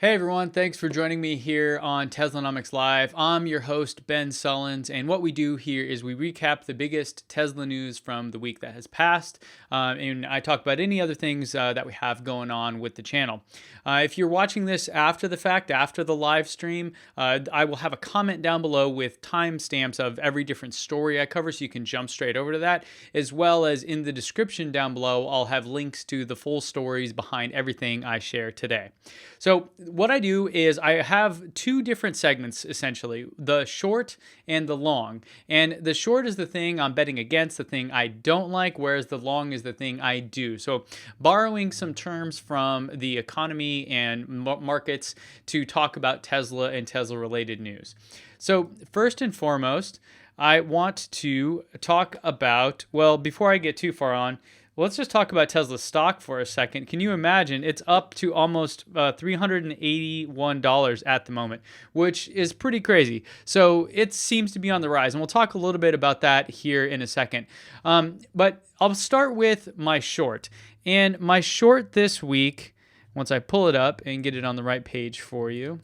Hey everyone, thanks for joining me here on Teslanomics Live. I'm your host, Ben Sullins, and what we do here is we recap the biggest Tesla news from the week that has passed, and I talk about any other things that we have going on with the channel. If you're watching this after the fact, after the live stream, I will have a comment down below with timestamps of every different story I cover, so you can jump straight over to that, as well as in the description down below, I'll have links to the full stories behind everything I share today. So what I do is I have two different segments, essentially, the short and the long. And the short is the thing I'm betting against, the thing I don't like, whereas the long is the thing I do. So borrowing some terms from the economy and markets to talk about Tesla and Tesla-related news. So first and foremost, I want to talk about, well, before I get too far on, let's just talk about Tesla stock for a second. Can you imagine? It's up to almost $381 at the moment, which is pretty crazy. So it seems to be on the rise, and we'll talk a little bit about that here in a second. But I'll start with my short. And my short this week, once I pull it up and get it on the right page for you,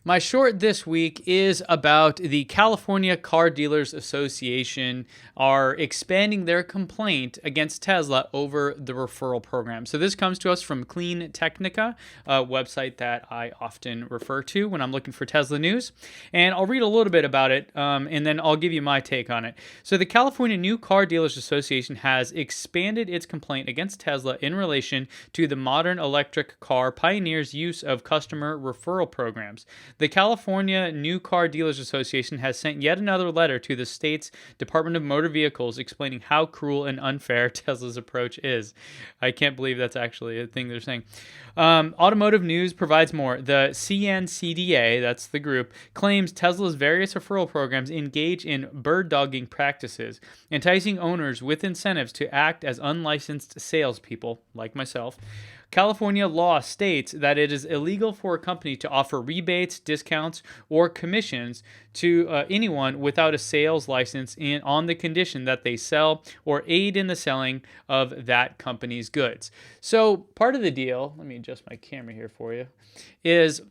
my short this week is about the California Car Dealers Association are expanding their complaint against Tesla over the referral program. So this comes to us from Clean Technica, a website that I often refer to when I'm looking for Tesla news. And I'll read a little bit about it, and then I'll give you my take on it. So the California New Car Dealers Association has expanded its complaint against Tesla in relation to the modern electric car pioneers' use of customer referral programs. The California New Car Dealers Association has sent yet another letter to the state's Department of Motor Vehicles explaining how cruel and unfair Tesla's approach is. I can't believe that's actually a thing they're saying. Automotive News provides more. The CNCDA, that's the group, claims Tesla's various referral programs engage in bird-dogging practices, enticing owners with incentives to act as unlicensed salespeople, like myself. California law states that it is illegal for a company to offer rebates, discounts, or commissions to anyone without a sales license on the condition that they sell or aid in the selling of that company's goods. So part of the deal, let me adjust my camera here for you, is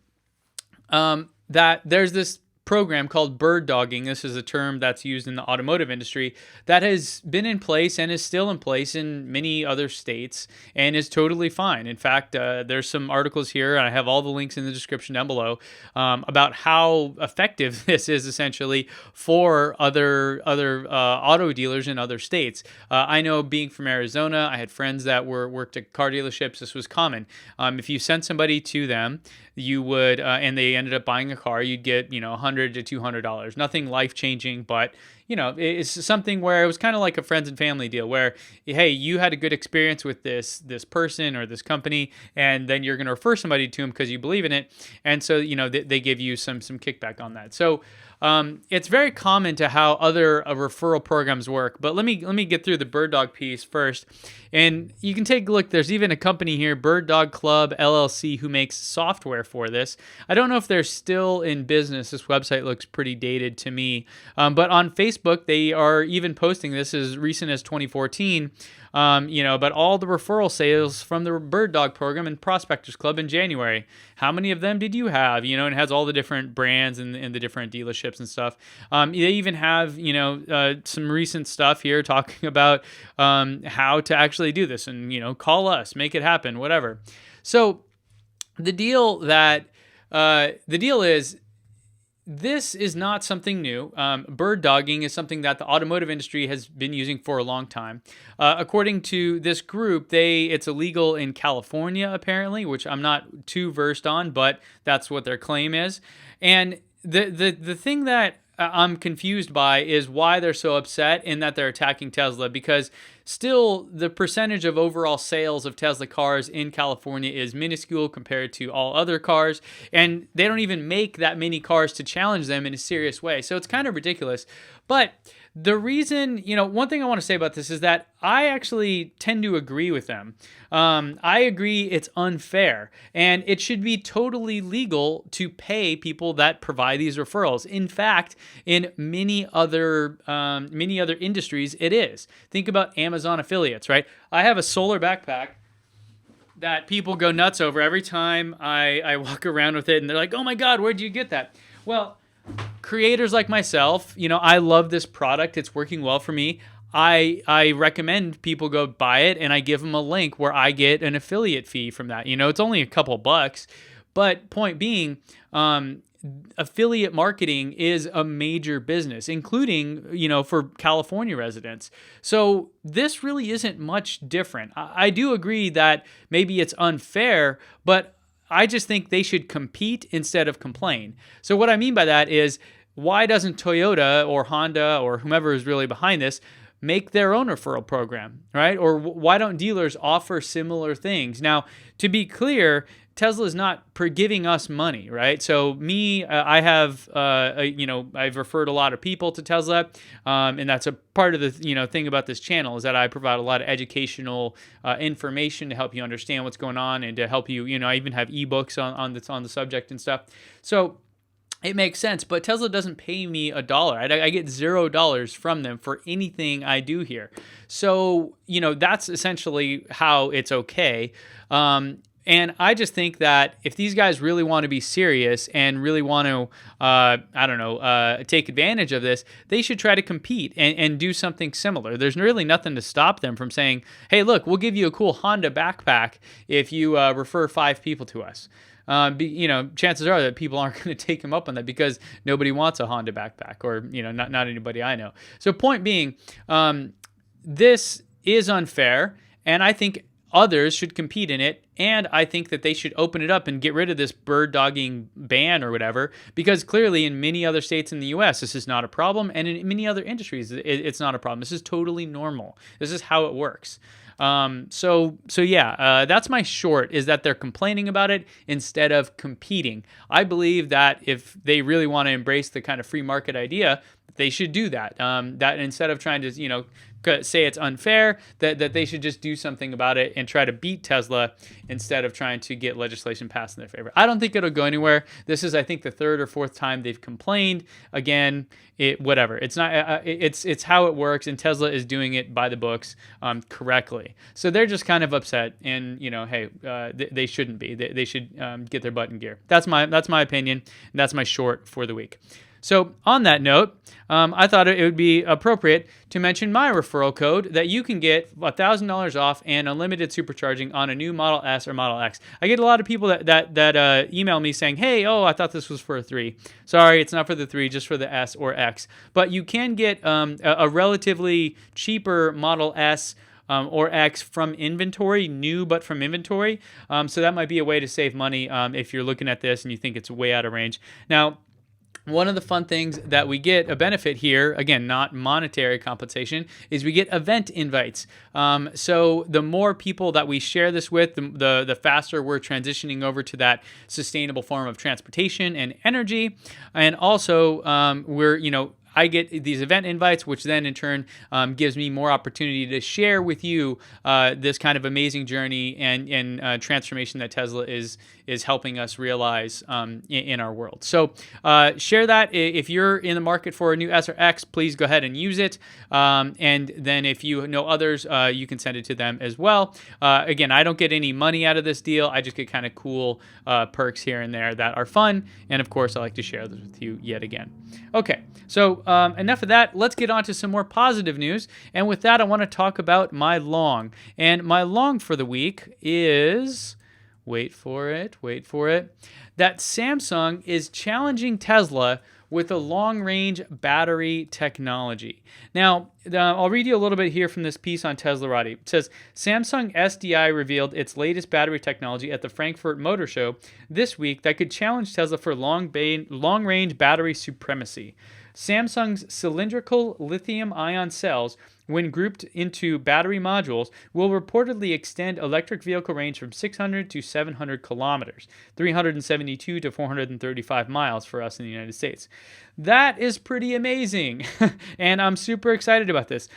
that there's this program called bird dogging. This is a term that's used in the automotive industry that has been in place and is still in place in many other states and is totally fine. In fact, there's some articles here, and I have all the links in the description down below, about how effective this is essentially for other auto dealers in other states. I know, being from Arizona, I had friends that worked at car dealerships. This was common. If you sent somebody to them, you would, and they ended up buying a car, you'd get, $100 to $200. Nothing life-changing, but, it's something where it was kind of like a friends and family deal where, hey, you had a good experience with this person or this company, and then you're going to refer somebody to them because you believe in it. And so, they give you some kickback on that. So it's very common to how other referral programs work. But let me get through the Bird Dog piece first. And you can take a look. There's even a company here, Bird Dog Club LLC, who makes software for this. I don't know if they're still in business. This website looks pretty dated to me. But on Facebook, they are even posting this as recent as 2014. But all the referral sales from the Bird Dog program and Prospectors Club in January. How many of them did you have? And it has all the different brands and the different dealerships and stuff. They even have, some recent stuff here talking about how to actually do this and, call us, make it happen, whatever. So the deal is, this is not something new. Bird dogging is something that the automotive industry has been using for a long time. According to this group, it's illegal in California, apparently, which I'm not too versed on, but that's what their claim is. And the thing that I'm confused by is why they're so upset and that they're attacking Tesla, because still the percentage of overall sales of Tesla cars in California is minuscule compared to all other cars, and they don't even make that many cars to challenge them in a serious way. So it's kind of ridiculous. But the reason, one thing I want to say about this is that I actually tend to agree with them. I agree it's unfair, and it should be totally legal to pay people that provide these referrals. In fact, in many other industries, it is. Think about Amazon affiliates, right? I have a solar backpack that people go nuts over every time I walk around with it, and they're like, oh my God, where'd you get that? Well, creators like myself, I love this product. It's working well for me. I recommend people go buy it, and I give them a link where I get an affiliate fee from that. It's only a couple bucks, but point being, affiliate marketing is a major business, including, for California residents. So this really isn't much different. I do agree that maybe it's unfair, but I just think they should compete instead of complain. So what I mean by that is, why doesn't Toyota or Honda or whomever is really behind this make their own referral program, right? Or why don't dealers offer similar things? Now, to be clear, Tesla is not giving us money, right? So I have, I've referred a lot of people to Tesla, and that's a part of the, thing about this channel is that I provide a lot of educational information to help you understand what's going on and to help you, I even have ebooks on the subject and stuff. So it makes sense, but Tesla doesn't pay me $1. I get $0 from them for anything I do here. So, that's essentially how it's okay. And I just think that if these guys really want to be serious and really want to, take advantage of this, they should try to compete and do something similar. There's really nothing to stop them from saying, hey, look, we'll give you a cool Honda backpack if you refer 5 people to us. Chances are that people aren't going to take him up on that because nobody wants a Honda backpack, or, not anybody I know. So point being, this is unfair, and I think others should compete in it, and I think that they should open it up and get rid of this bird dogging ban or whatever, because clearly in many other states in the U.S. this is not a problem, and in many other industries it's not a problem. This is totally normal. This is how it works. That's my short, is that they're complaining about it instead of competing. I believe that if they really want to embrace the kind of free market idea, they should do that. That instead of trying to, say it's unfair, that they should just do something about it and try to beat Tesla instead of trying to get legislation passed in their favor. I don't think it'll go anywhere. This is, I think, the 3rd or 4th time they've complained. Again, whatever. It's not. It's how it works, and Tesla is doing it by the books, correctly. So they're just kind of upset, and hey, they shouldn't be. They should get their butt in gear. That's my opinion, and that's my short for the week. So on that note, I thought it would be appropriate to mention my referral code that you can get $1,000 off and unlimited supercharging on a new Model S or Model X. I get a lot of people that email me saying, hey, I thought this was for a 3. Sorry, it's not for the 3, just for the S or X. But you can get a relatively cheaper Model S or X from inventory, new but from inventory. So that might be a way to save money if you're looking at this and you think it's way out of range. Now, one of the fun things that we get a benefit here, again, not monetary compensation, is we get event invites. So the more people that we share this with, the faster we're transitioning over to that sustainable form of transportation and energy. And also, I get these event invites, which then in turn gives me more opportunity to share with you this kind of amazing journey and transformation that Tesla is helping us realize in our world. So share that. If you're in the market for a new S or X, please go ahead and use it. And then if you know others, you can send it to them as well. Again, I don't get any money out of this deal. I just get kind of cool perks here and there that are fun. And of course, I like to share this with you yet again. Okay, so enough of that. Let's get on to some more positive news. And with that, I want to talk about my long. And my long for the week is, wait for it, that Samsung is challenging Tesla with a long-range battery technology. Now, I'll read you a little bit here from this piece on Teslarati. It says, Samsung SDI revealed its latest battery technology at the Frankfurt Motor Show this week that could challenge Tesla for long-range battery supremacy. Samsung's cylindrical lithium-ion cells, when grouped into battery modules, will reportedly extend electric vehicle range from 600 to 700 kilometers, 372 to 435 miles for us in the United States. That is pretty amazing, and I'm super excited about this.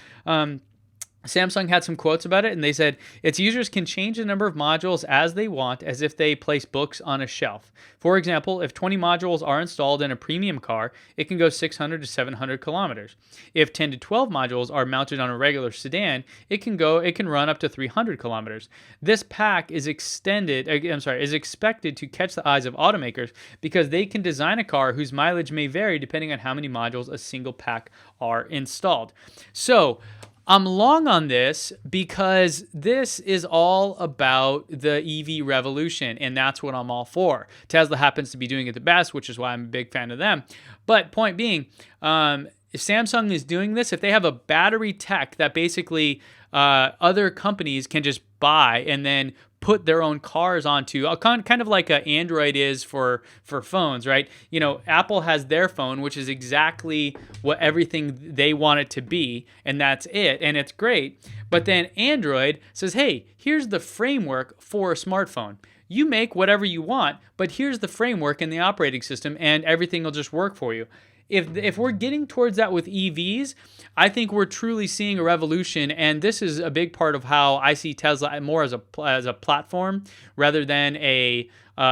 Samsung had some quotes about it, and they said its users can change the number of modules as they want, as if they place books on a shelf. For example, if 20 modules are installed in a premium car, it can go 600 to 700 kilometers. If 10 to 12 modules are mounted on a regular sedan, it can run up to 300 kilometers. This pack is expected to catch the eyes of automakers because they can design a car whose mileage may vary depending on how many modules a single pack are installed. So, I'm long on this because this is all about the EV revolution, and that's what I'm all for. Tesla happens to be doing it the best, which is why I'm a big fan of them. But point being, if Samsung is doing this, if they have a battery tech that basically other companies can just buy and then put their own cars onto, kind of like a Android is for phones, right? You know, Apple has their phone, which is exactly what everything they want it to be, and that's it, and it's great. But then Android says, hey, here's the framework for a smartphone. You make whatever you want, but here's the framework and the operating system, and everything will just work for you. If we're getting towards that with EVs, I think we're truly seeing a revolution, and this is a big part of how I see Tesla more as a platform rather than a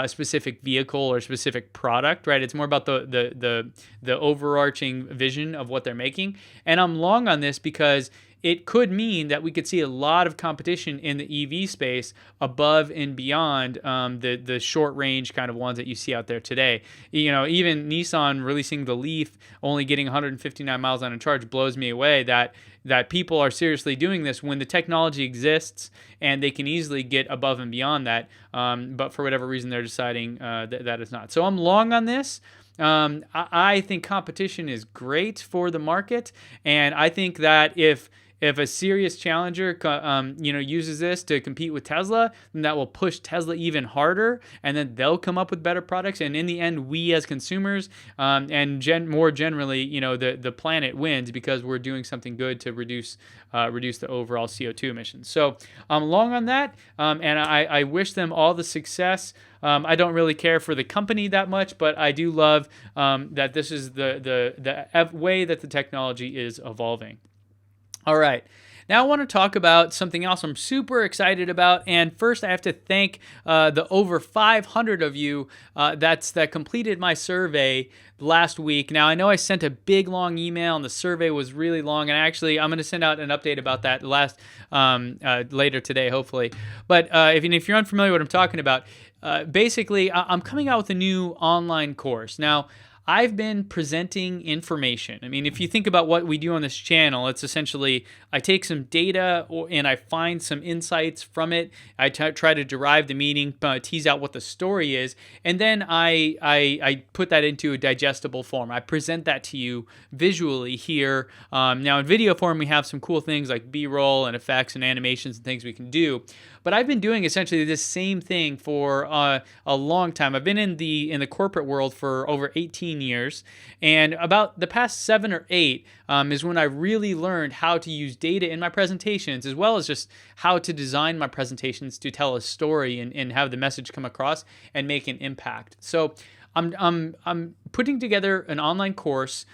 specific vehicle or specific product, right? It's more about the overarching vision of what they're making, and I'm long on this because it could mean that we could see a lot of competition in the EV space above and beyond the short range kind of ones that you see out there today. You know, even Nissan releasing the Leaf, only getting 159 miles on a charge, blows me away that people are seriously doing this when the technology exists and they can easily get above and beyond that. But for whatever reason, they're deciding that it's not. So I'm long on this. I think competition is great for the market, and I think that if a serious challenger, uses this to compete with Tesla, then that will push Tesla even harder, and then they'll come up with better products. And in the end, we as consumers, more generally, the planet wins because we're doing something good to reduce the overall CO2 emissions. So I'm long on that, and I wish them all the success. I don't really care for the company that much, but I do love that this is the way that the technology is evolving. All right. Now I want to talk about something else I'm super excited about. And first, I have to thank the over 500 of you that completed my survey last week. Now, I know I sent a big, long email, and the survey was really long. And actually, I'm going to send out an update about that later today, hopefully. But if you're unfamiliar with what I'm talking about, basically, I'm coming out with a new online course. Now, I've been presenting information. I mean, if you think about what we do on this channel, it's essentially I take some data and I find some insights from it. I try to derive the meaning, tease out what the story is, and then I put that into a digestible form. I present that to you visually here. Now, in video form, we have some cool things like B-roll and effects and animations and things we can do. But I've been doing essentially this same thing for a long time. I've been in the corporate world for over 18 years, and about the past 7 or 8 is when I really learned how to use data in my presentations, as well as just how to design my presentations to tell a story and have the message come across and make an impact. So I'm putting together an online course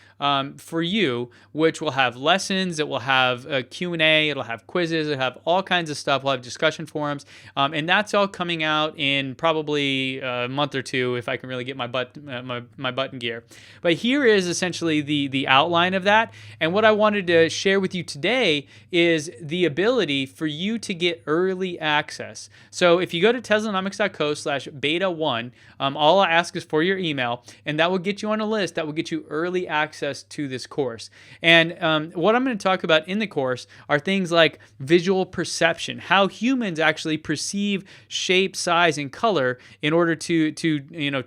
for you, which will have lessons, it will have a Q&A, it'll have quizzes, it'll have all kinds of stuff, we'll have discussion forums, and that's all coming out in probably a month or two if I can really get my button gear. But here is essentially the outline of that, and what I wanted to share with you today is the ability for you to get early access. So if you go to teslanomics.co/beta1, all I ask is for your email, and that will get you on a list that will get you early access to this course. And what I'm going to talk about in the course are things like visual perception, how humans actually perceive shape, size, and color in order to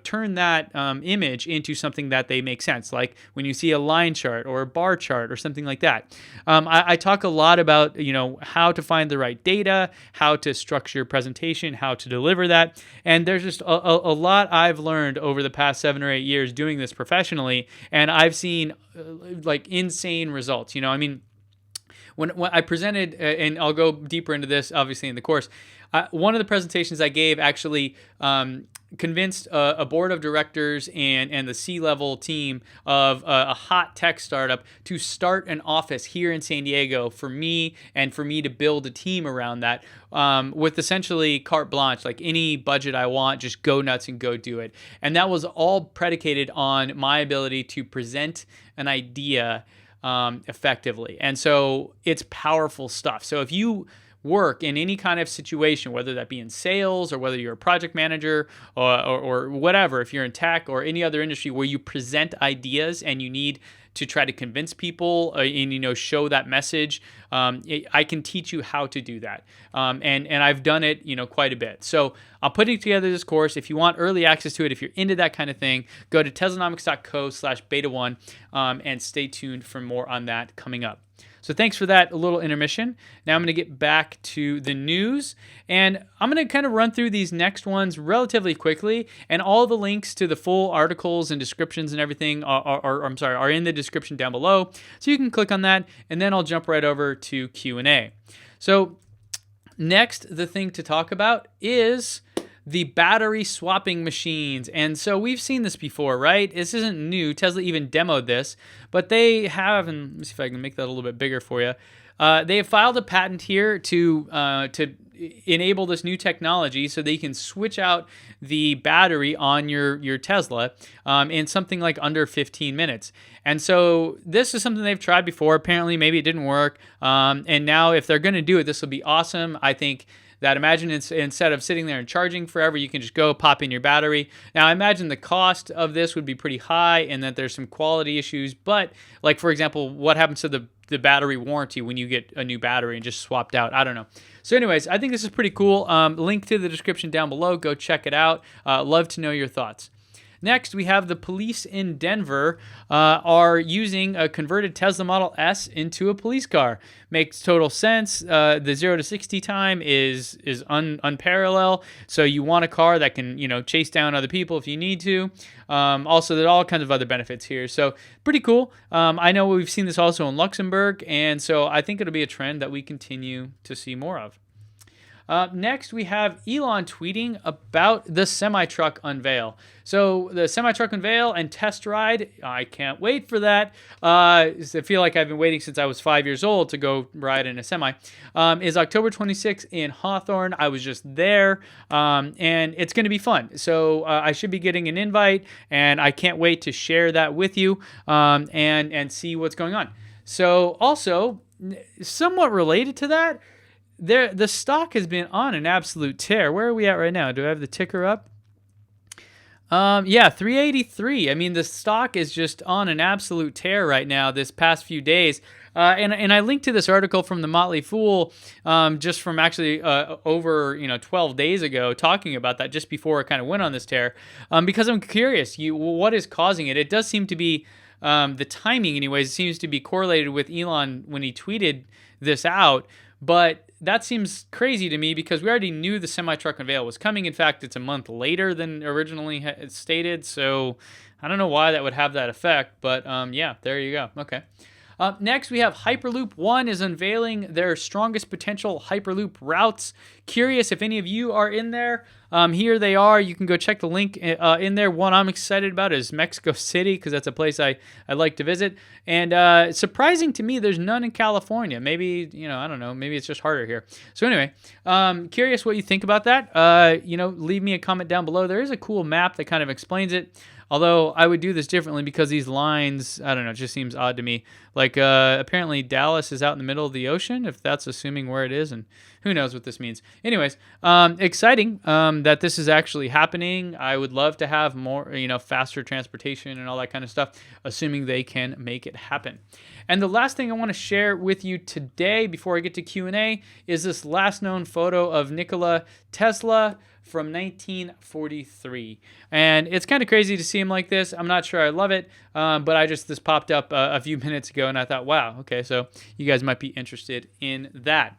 turn that image into something that they make sense, like when you see a line chart or a bar chart or something like that. I talk a lot about how to find the right data, how to structure your presentation, how to deliver that, and there's just a lot I've learned over the past 7 or 8 years doing this professionally, and I've seen like insane results. When I presented, and I'll go deeper into this obviously in the course, one of the presentations I gave actually convinced a board of directors and the C-level team of a hot tech startup to start an office here in San Diego for me and for me to build a team around that with essentially carte blanche, like any budget I want, just go nuts and go do it. And that was all predicated on my ability to present an idea effectively. And so it's powerful stuff. So if you work in any kind of situation, whether that be in sales or whether you're a project manager or whatever, if you're in tech or any other industry where you present ideas and you need to try to convince people and show that message, I can teach you how to do that. And I've done it quite a bit. So I'm putting together this course. If you want early access to it, if you're into that kind of thing, go to teslanomics.co/beta1 and stay tuned for more on that coming up. So thanks for that little intermission. Now I'm going to get back to the news, and I'm going to kind of run through these next ones relatively quickly, and all the links to the full articles and descriptions and everything are in the description down below, so you can click on that, and then I'll jump right over to Q&A. So next, the thing to talk about is the battery swapping machines. And so we've seen this before, right? This isn't new. Tesla even demoed this, but they have, and let me see if I can make that a little bit bigger for you. They have filed a patent here to enable this new technology so they can switch out the battery on your Tesla in something like under 15 minutes. And so this is something they've tried before. Apparently, maybe it didn't work. And now if they're going to do it, this will be awesome. I think that imagine instead of sitting there and charging forever, you can just go pop in your battery. Now, I imagine the cost of this would be pretty high and that there's some quality issues. But like, for example, what happens to the battery warranty when you get a new battery and just swapped out? I don't know. So anyways, I think this is pretty cool. Link to the description down below. Go check it out. Love to know your thoughts. Next, we have the police in Denver are using a converted Tesla Model S into a police car. Makes total sense. The 0 to 60 time is unparalleled. So you want a car that can chase down other people if you need to. Also, there are all kinds of other benefits here. So pretty cool. I know we've seen this also in Luxembourg, and so I think it'll be a trend that we continue to see more of. Next, we have Elon tweeting about the semi-truck unveil. So the semi-truck unveil and test ride, I can't wait for that. I feel like I've been waiting since I was 5 years old to go ride in a semi. Is October 26th in Hawthorne. I was just there, and it's going to be fun. So I should be getting an invite, and I can't wait to share that with you and see what's going on. So also, somewhat related to that, the stock has been on an absolute tear. Where are we at right now? Do I have the ticker up? Yeah, 383. I mean, the stock is just on an absolute tear right now this past few days. And I linked to this article from the Motley Fool just from actually over 12 days ago, talking about that just before it kind of went on this tear, because I'm curious, what is causing it? It does seem to be the timing, anyways. It seems to be correlated with Elon when he tweeted this out, but that seems crazy to me because we already knew the semi-truck unveil was coming. In fact, it's a month later than originally stated, so I don't know why that would have that effect, but yeah, there you go. Okay. Next, we have Hyperloop One is unveiling their strongest potential Hyperloop routes. Curious if any of you are in there. Here they are. You can go check the link in there. One I'm excited about is Mexico City because that's a place I like to visit. And surprising to me, there's none in California. Maybe, I don't know. Maybe it's just harder here. So anyway, curious what you think about that. Leave me a comment down below. There is a cool map that kind of explains it. Although I would do this differently because these lines, I don't know, it just seems odd to me. Like apparently Dallas is out in the middle of the ocean, if that's assuming where it is, and who knows what this means. Anyways, exciting that this is actually happening. I would love to have more, faster transportation and all that kind of stuff, assuming they can make it happen. And the last thing I want to share with you today before I get to Q&A is this last known photo of Nikola Tesla from 1943. And it's kind of crazy to see him like this. I'm not sure I love it, but this popped up a few minutes ago, and I thought, wow, okay, so you guys might be interested in that.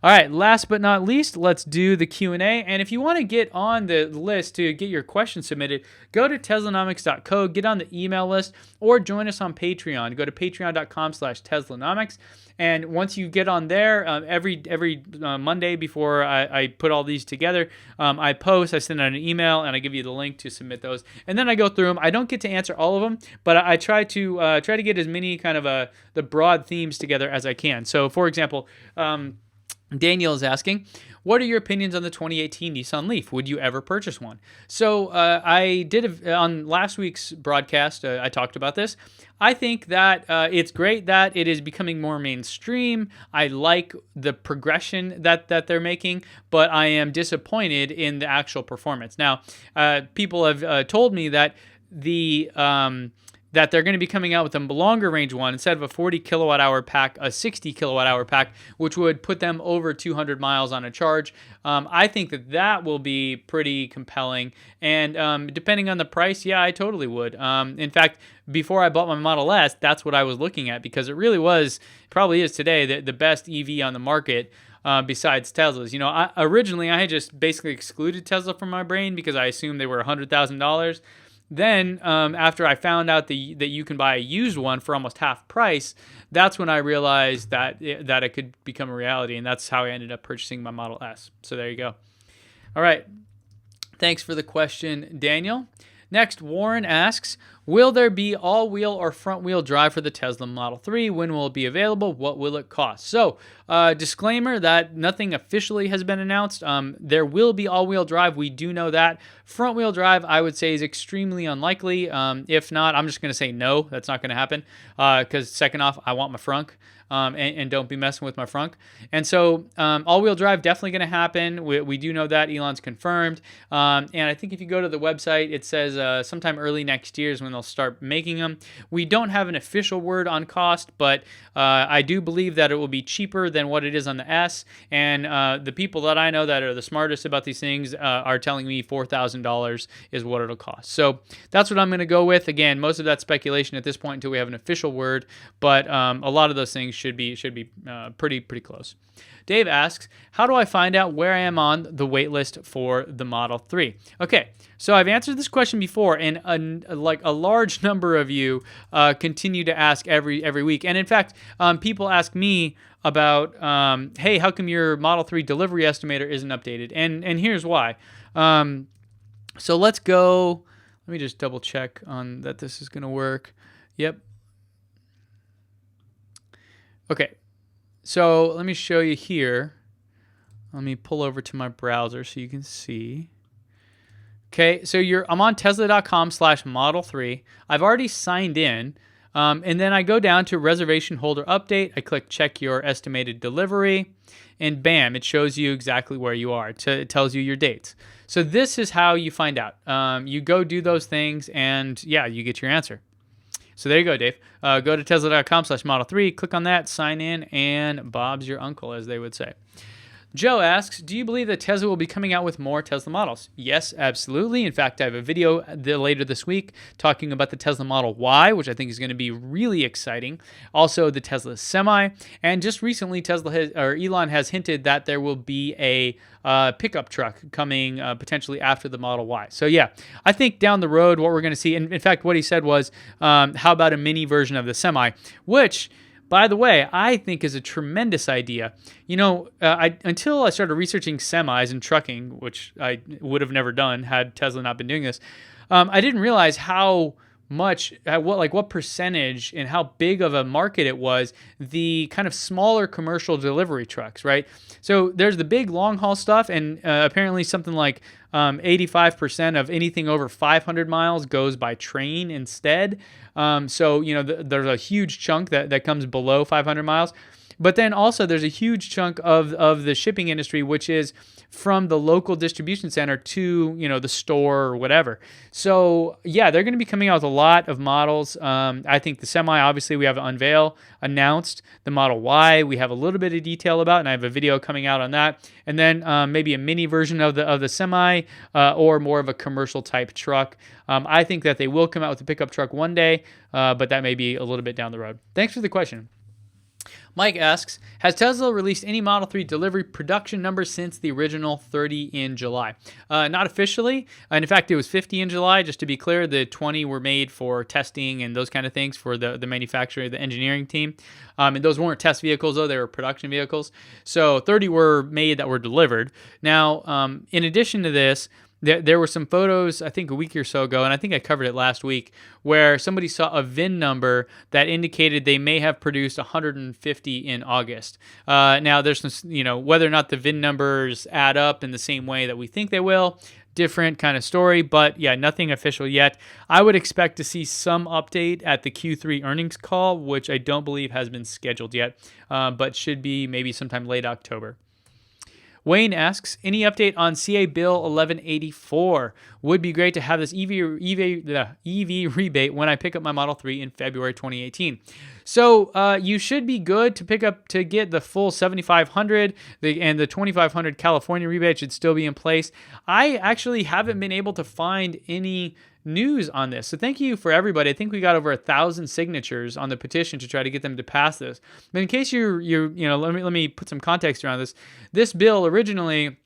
All right, last but not least, let's do the Q&A. And if you want to get on the list to get your questions submitted, go to Teslanomics.co, get on the email list, or join us on Patreon. Go to patreon.com/Teslanomics. And once you get on there, every Monday before I put all these together, I send out an email, and I give you the link to submit those. And then I go through them. I don't get to answer all of them, but I try to get as many kind of the broad themes together as I can. So, for example, Daniel is asking, what are your opinions on the 2018 Nissan Leaf? Would you ever purchase one? So I did on last week's broadcast, I talked about this. I think that it's great that it is becoming more mainstream. I like the progression that they're making, but I am disappointed in the actual performance. Now, people have told me that that they're going to be coming out with a longer range one. Instead of a 40 kilowatt hour pack, a 60 kilowatt hour pack, which would put them over 200 miles on a charge. I think that will be pretty compelling. And depending on the price, yeah, I totally would. In fact, before I bought my Model S, that's what I was looking at, because it really probably is today, the best EV on the market. Besides Teslas. Originally I had just basically excluded Tesla from my brain because I assumed they were $100,000. Then, after I found out that you can buy a used one for almost half price, that's when I realized that it could become a reality, and that's how I ended up purchasing my Model S. So there you go. All right. Thanks for the question, Daniel. Next, Warren asks, will there be all-wheel or front-wheel drive for the Tesla Model 3? When will it be available? What will it cost? So, disclaimer that nothing officially has been announced. There will be all-wheel drive. We do know that. Front-wheel drive, I would say, is extremely unlikely. If not, I'm just going to say no. That's not going to happen. Because second off, I want my frunk. And don't be messing with my frunk. And so all-wheel drive definitely going to happen. We do know that. Elon's confirmed. And I think if you go to the website, it says sometime early next year is when they'll start making them. We don't have an official word on cost, but I do believe that it will be cheaper than what it is on the S. And the people that I know that are the smartest about these things are telling me $4,000 is what it'll cost. So that's what I'm going to go with. Again, most of that speculation at this point until we have an official word, but a lot of those things should be pretty close. Dave asks, how do I find out where I am on the wait list for the Model 3? Okay, so I've answered this question before, and a large number of you continue to ask every week. And in fact, people ask me about, hey, how come your Model 3 delivery estimator isn't updated? And here's why. So let's go. Let me just double check on that this is going to work. Yep. Okay, so let me show you here. Let me pull over to my browser so you can see. Okay, so I'm on Tesla.com/Model3. I've already signed in, and then I go down to reservation holder update. I click check your estimated delivery, and bam, it shows you exactly where you are. It tells you your dates. So this is how you find out. You go do those things, and yeah, you get your answer. So there you go, Dave. Go to Tesla.com/Model3, click on that, sign in, and Bob's your uncle, as they would say. Joe asks, do you believe that Tesla will be coming out with more Tesla models? Yes, absolutely. In fact, I have a video later this week talking about the Tesla Model Y, which I think is going to be really exciting. Also, the Tesla Semi. And just recently, Elon has hinted that there will be a pickup truck coming potentially after the Model Y. So yeah, I think down the road, what we're going to see, and in fact, what he said was, how about a mini version of the Semi, which, by the way, I think is a tremendous idea. Until I started researching semis and trucking, which I would have never done had Tesla not been doing this, I didn't realize how much, what percentage and how big of a market it was, the kind of smaller commercial delivery trucks, right? So there's the big long haul stuff, and apparently something like 85% of anything over 500 miles goes by train instead. So, there's a huge chunk that comes below 500 miles. But then also there's a huge chunk of the shipping industry, which is from the local distribution center to, the store or whatever. So yeah, they're going to be coming out with a lot of models. I think the Semi, obviously we have announced. The Model Y, we have a little bit of detail about, and I have a video coming out on that. And then maybe a mini version of the Semi, or more of a commercial type truck. I think that they will come out with a pickup truck one day, but that may be a little bit down the road. Thanks for the question. Mike asks, has Tesla released any Model 3 delivery production numbers since the original 30 in July? Not officially. And in fact, it was 50 in July. Just to be clear, the 20 were made for testing and those kind of things for the manufacturer, the engineering team. And those weren't test vehicles, though. They were production vehicles. So 30 were made that were delivered. Now, in addition to this, there were some photos, I think a week or so ago, and I think I covered it last week, where somebody saw a VIN number that indicated they may have produced 150 in August. Now, there's some, whether or not the VIN numbers add up in the same way that we think they will, different kind of story, but yeah, nothing official yet. I would expect to see some update at the Q3 earnings call, which I don't believe has been scheduled yet, but should be maybe sometime late October. Wayne asks, any update on CA Bill 1184? Would be great to have this EV rebate when I pick up my Model 3 in February 2018. So you should be good to get the full 7,500 and the 2,500 California rebate should still be in place. I actually haven't been able to find any news on this. So thank you for everybody. I think we got over 1,000 signatures on the petition to try to get them to pass this. But in case let me put some context around this. This bill originally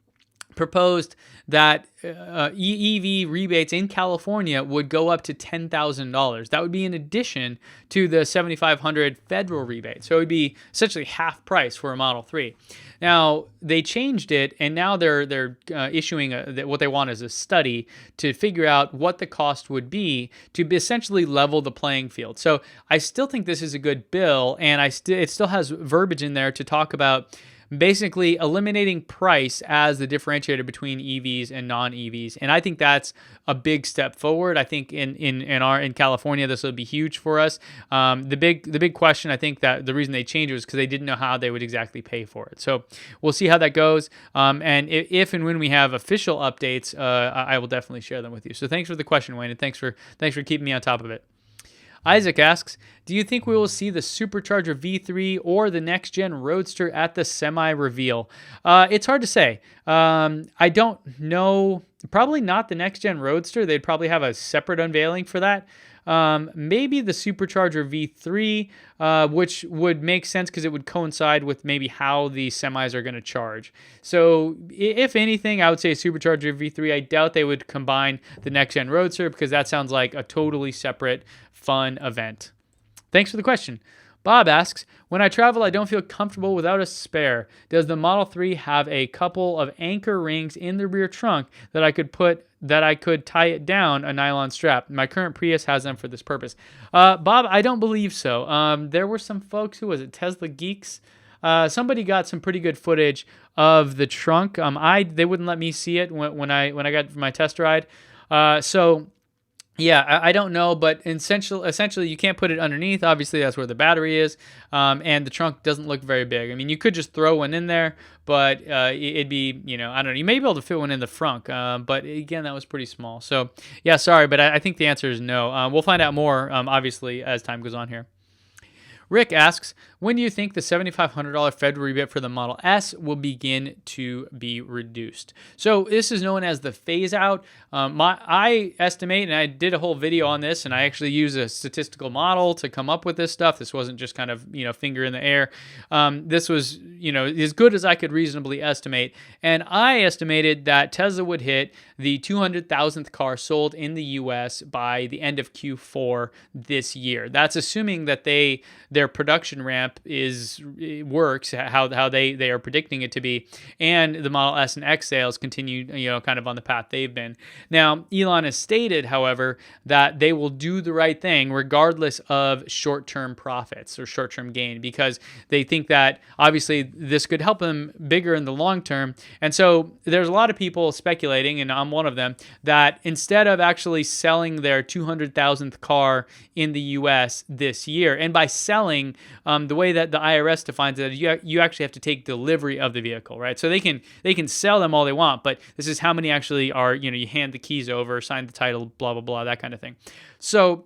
proposed that EV rebates in California would go up to $10,000. That would be in addition to the $7,500 federal rebate. So it would be essentially half price for a Model 3. Now, they changed it, and now they're issuing what they want is a study to figure out what the cost would be to essentially level the playing field. So I still think this is a good bill, and it still has verbiage in there to talk about basically eliminating price as the differentiator between EVs and non-EVs, and I think that's a big step forward. I think in California this will be huge for us. The big question, I think that the reason they changed it was because they didn't know how they would exactly pay for it. So we'll see how that goes. And if and when we have official updates, I will definitely share them with you. So thanks for the question, Wayne, and thanks for keeping me on top of it. Isaac asks, do you think we will see the Supercharger V3 or the next-gen Roadster at the semi reveal? It's hard to say. I don't know. Probably not the next-gen Roadster. They'd probably have a separate unveiling for that. Maybe the Supercharger V3, which would make sense because it would coincide with maybe how the semis are going to charge. So if anything, I would say Supercharger V3. I doubt they would combine the next-gen Roadster because that sounds like a totally separate fun event. Thanks for the question. Bob asks, when I travel, I don't feel comfortable without a spare. Does the Model 3 have a couple of anchor rings in the rear trunk that I could tie it down a nylon strap? My current Prius has them for this purpose. Bob, I don't believe so. There were some folks Tesla Geeks. Somebody got some pretty good footage of the trunk. They wouldn't let me see it when I got my test ride. Yeah, I don't know, but essentially you can't put it underneath. Obviously, that's where the battery is, and the trunk doesn't look very big. I mean, you could just throw one in there, but it'd be, I don't know. You may be able to fit one in the front, but again, that was pretty small. So, yeah, sorry, but I think the answer is no. We'll find out more, obviously, as time goes on here. Rick asks, when do you think the $7,500 federal rebate for the Model S will begin to be reduced? So this is known as the phase out. I estimate, and I did a whole video on this, and I actually use a statistical model to come up with this stuff. This wasn't just kind of, finger in the air. This was, as good as I could reasonably estimate. And I estimated that Tesla would hit the 200,000th car sold in the U.S. by the end of Q4 this year. That's assuming that their production ramp works how they are predicting it to be, and the Model S and X sales continue kind of on the path they've been. Now, Elon has stated, however, that they will do the right thing regardless of short-term profits or short-term gain, because they think that obviously this could help them bigger in the long term. And so there's a lot of people speculating, and I'm one of them, that instead of actually selling their 200,000th car in the US this year, and by selling, the way that the IRS defines it, you actually have to take delivery of the vehicle, right? So they can sell them all they want, but this is how many actually are, you hand the keys over, sign the title, blah, blah, blah, that kind of thing. So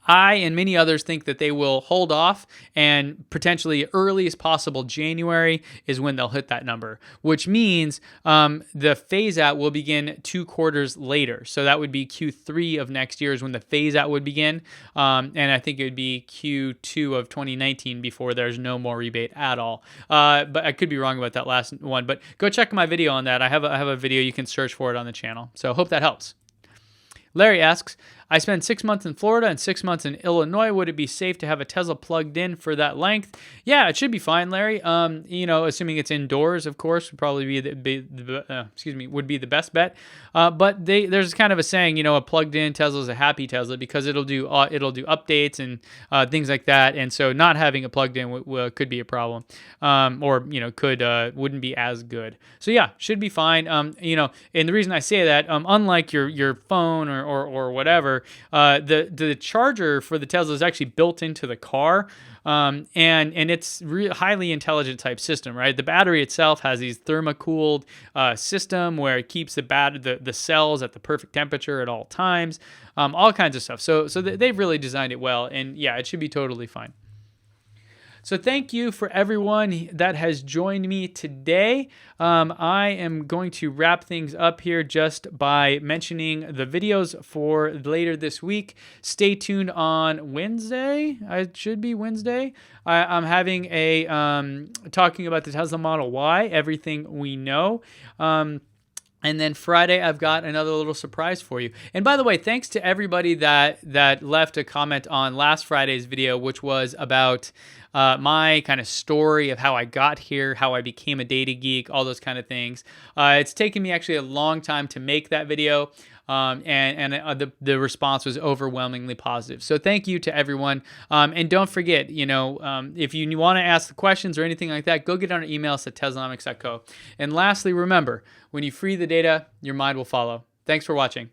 I and many others think that they will hold off, and potentially earliest possible January is when they'll hit that number, which means the phase out will begin 2 quarters later. So that would be Q3 of next year is when the phase out would begin. And I think it would be Q2 of 2019 before there's no more rebate at all. But I could be wrong about that last one, but go check my video on that. I have a video. You can search for it on the channel. So hope that helps. Larry asks, I spent 6 months in Florida and 6 months in Illinois. Would it be safe to have a Tesla plugged in for that length? Yeah, it should be fine, Larry. Assuming it's indoors, of course, would probably be would be the best bet. But there's kind of a saying, a plugged in Tesla is a happy Tesla because it'll do updates and things like that. And so not having it plugged in could be a problem, wouldn't be as good. So yeah, should be fine. And the reason I say that, unlike your phone or whatever. The charger for the Tesla is actually built into the car, and it's highly intelligent type system, right? The battery itself has these thermocooled system where it keeps the cells at the perfect temperature at all times, all kinds of stuff. So they've really designed it well, and yeah, it should be totally fine. So thank you for everyone that has joined me today. I am going to wrap things up here just by mentioning the videos for later this week. Stay tuned on Wednesday. It should be Wednesday. I'm having talking about the Tesla Model Y, everything we know. And then Friday, I've got another little surprise for you. And by the way, thanks to everybody that left a comment on last Friday's video, which was about my kind of story of how I got here, how I became a data geek, all those kind of things. It's taken me actually a long time to make that video. And the response was overwhelmingly positive. So thank you to everyone. And don't forget, if you want to ask the questions or anything like that, go get on our emails at Teslanomics.co. And lastly, remember, when you free the data, your mind will follow. Thanks for watching.